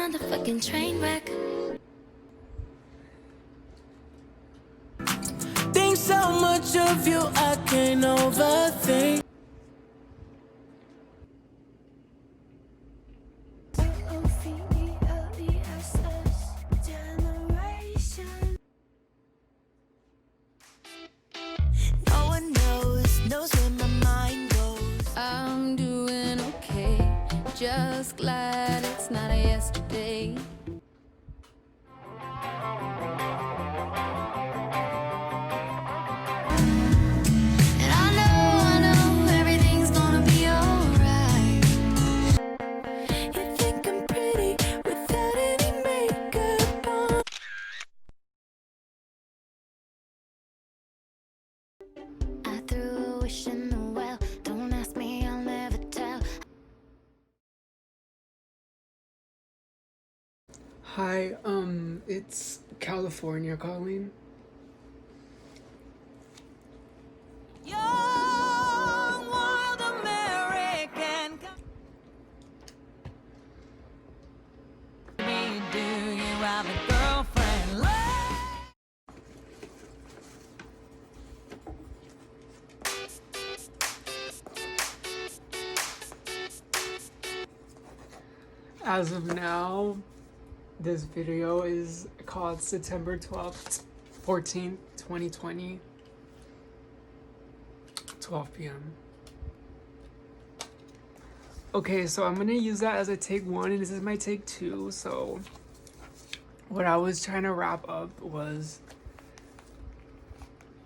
motherfucking train wreck. Think so much of you I can't overthink. No one knows where my mind goes. I'm doing okay, just glad it's not a yesterday. And I know everything's gonna be alright. You think I'm pretty without any makeup on. I threw a wish in the well. Don't ask me, I'll never tell. Hi, it's California calling. Young, wild American. Do you have a girlfriend? As of now, this video is called September 12th, 14th, 2020, 12 p.m. Okay, so I'm gonna use that as a take one, and this is my take two. So what I was trying to wrap up was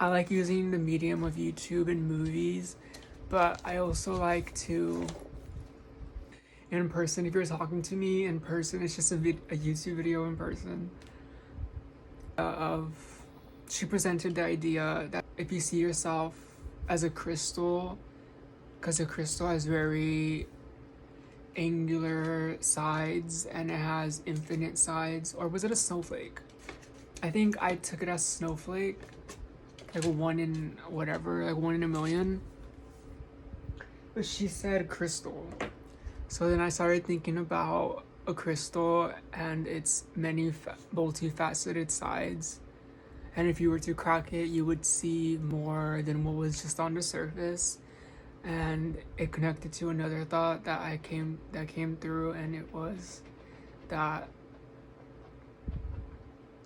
I like using the medium of YouTube and movies, but I also like to in person. If you're talking to me in person, it's just a YouTube video in person. She presented the idea that if you see yourself as a crystal, because a crystal has very angular sides and it has infinite sides, or was it a snowflake? I think I took it as snowflake, like one in whatever, like one in a million. But she said crystal. So then I started thinking about a crystal and its many multifaceted sides. And if you were to crack it, you would see more than what was just on the surface. And it connected to another thought that came through, and it was that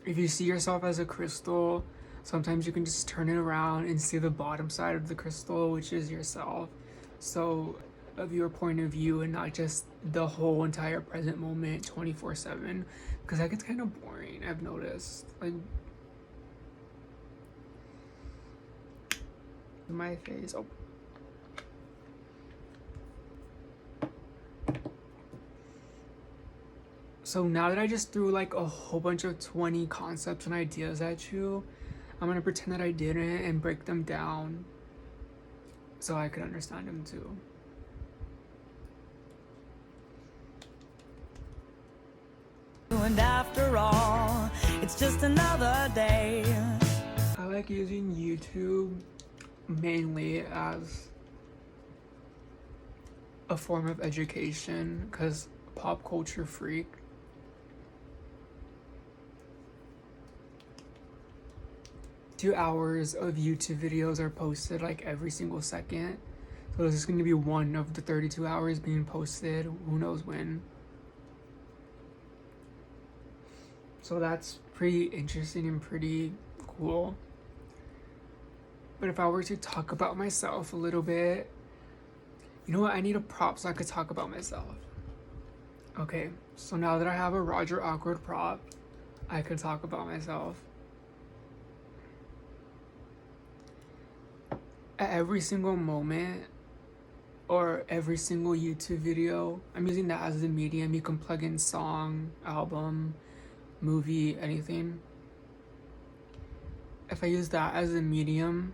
if you see yourself as a crystal, sometimes you can just turn it around and see the bottom side of the crystal, which is yourself. So of your point of view, and not just the whole entire present moment 24/7, because that gets kind of boring, I've noticed. Like my face. Oh. So now that I just threw like a whole bunch of 20 concepts and ideas at you, I'm gonna pretend that I didn't and break them down so I could understand them too. And after all, it's just another day. I like using YouTube mainly as a form of education, because pop culture freak. Two hours of YouTube videos are posted like every single second. So this is going to be one of the 32 hours being posted, who knows when. So that's pretty interesting and pretty cool. But if I were to talk about myself a little bit, you know what? I need a prop so I could talk about myself. Okay, so now that I have a Roger Awkward prop, I can talk about myself. At every single moment or every single YouTube video, I'm using that as the medium. You can plug in song, album, movie, anything. If I use that as a medium,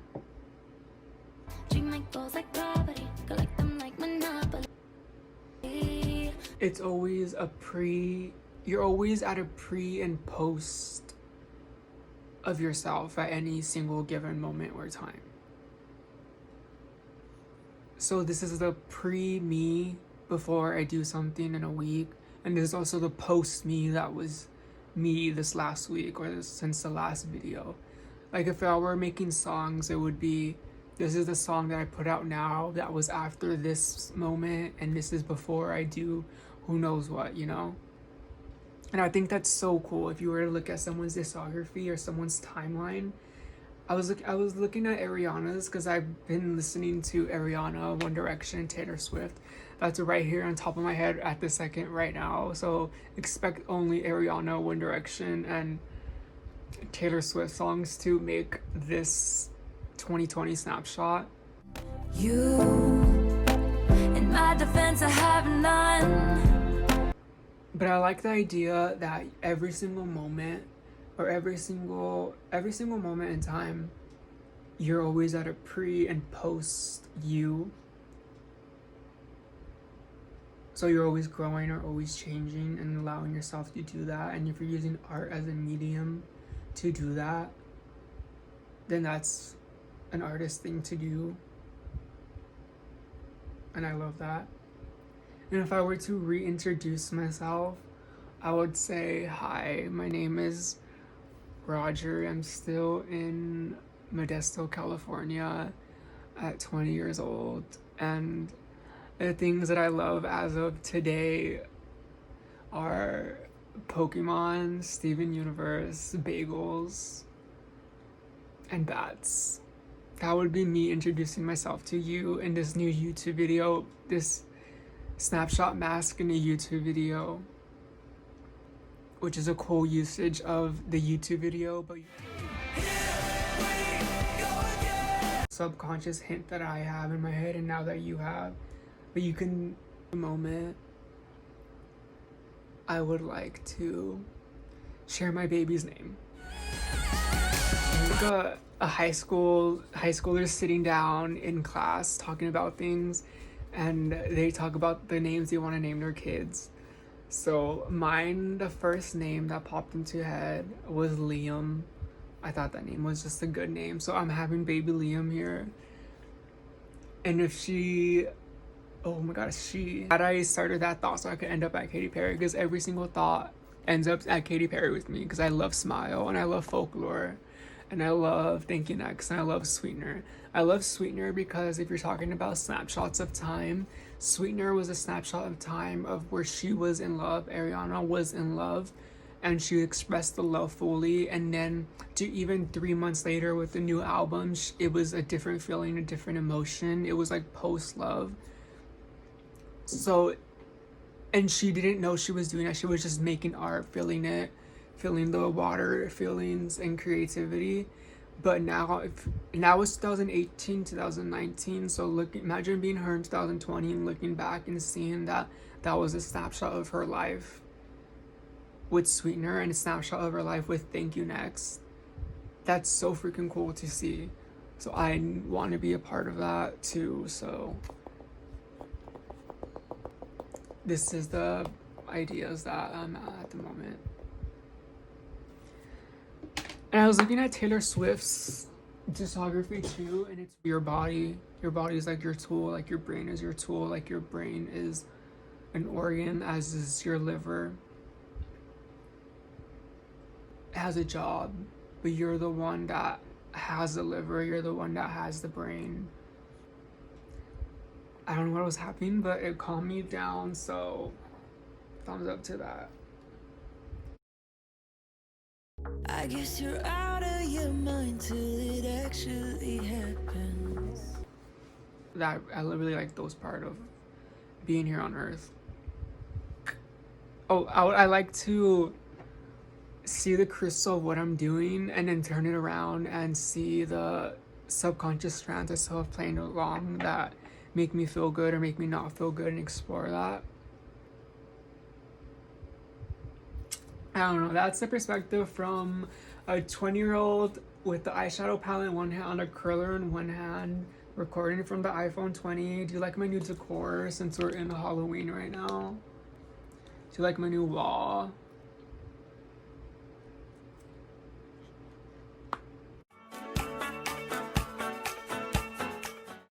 it's always you're always at a pre and post of yourself at any single given moment or time. So this is the pre-me before I do something in a week, And there's also the post me that was me this last week or since the last video. Like if I were making songs, it would be, this is the song that I put out now that was after this moment, and this is before I do who knows what, you know? And I think that's so cool. If you were to look at someone's discography or someone's timeline, I was looking at Ariana's because I've been listening to Ariana, One Direction, and Taylor Swift. That's right here on top of my head at the second right now. So expect only Ariana, One Direction, and Taylor Swift songs to make this 2020 snapshot. You, in my defense, I have none. But I like the idea that every single moment or every single moment in time, you're always at a pre and post you. So you're always growing or always changing and allowing yourself to do that. And if you're using art as a medium to do that, then that's an artist thing to do. And I love that. And if I were to reintroduce myself, I would say, hi, my name is Roger. I'm still in Modesto, California at 20 years old. And the things that I love as of today are Pokemon, Steven Universe, bagels, and bats. That would be me introducing myself to you in this new YouTube video, this snapshot mask in a YouTube video, which is a cool usage of the YouTube video, but subconscious hint that I have in my head and now that you have. But you can, a moment, I would like to share my baby's name. Like a high schooler sitting down in class talking about things, and they talk about the names they want to name their kids. So mine, the first name that popped into head was Liam. I thought that name was just a good name, so I'm having baby Liam here. And if she, oh my gosh, I started that thought so I could end up at Katy Perry, because every single thought ends up at Katy Perry with me, because I love Smile and I love Folklore and I love Thank You Next and I love Sweetner. I love Sweetner because if you're talking about snapshots of time, Sweetner was a snapshot of time of where she was in love, Ariana was in love, and she expressed the love fully. And then to even 3 months later with the new album, it was a different feeling, a different emotion. It was like post-love. So, and she didn't know she was doing that. She was just making art, feeling it, feeling the water, feelings and creativity. But now it's 2018, 2019. So imagine being her in 2020 and looking back and seeing that was a snapshot of her life with Sweetner and a snapshot of her life with Thank You Next. That's so freaking cool to see. So I want to be a part of that too. So this is the ideas that I'm at the moment. And I was looking at Taylor Swift's discography too, and it's your body. Your body is like your tool, like your brain is your tool, like your brain is an organ, as is your liver. It has a job, but you're the one that has the liver, you're the one that has the brain. I don't know what was happening, but it calmed me down, so thumbs up to that. I guess you're out of your mind till it actually happens. That I really like those part of being here on Earth. Oh, I like to see the crystal of what I'm doing and then turn it around and see the subconscious strands I still have playing along that make me feel good or make me not feel good, and explore that. I don't know, that's the perspective from a 20-year-old with the eyeshadow palette in one hand, a curler in one hand, recording from the iPhone 20. Do you like my new decor since we're in Halloween right now? Do you like my new wall?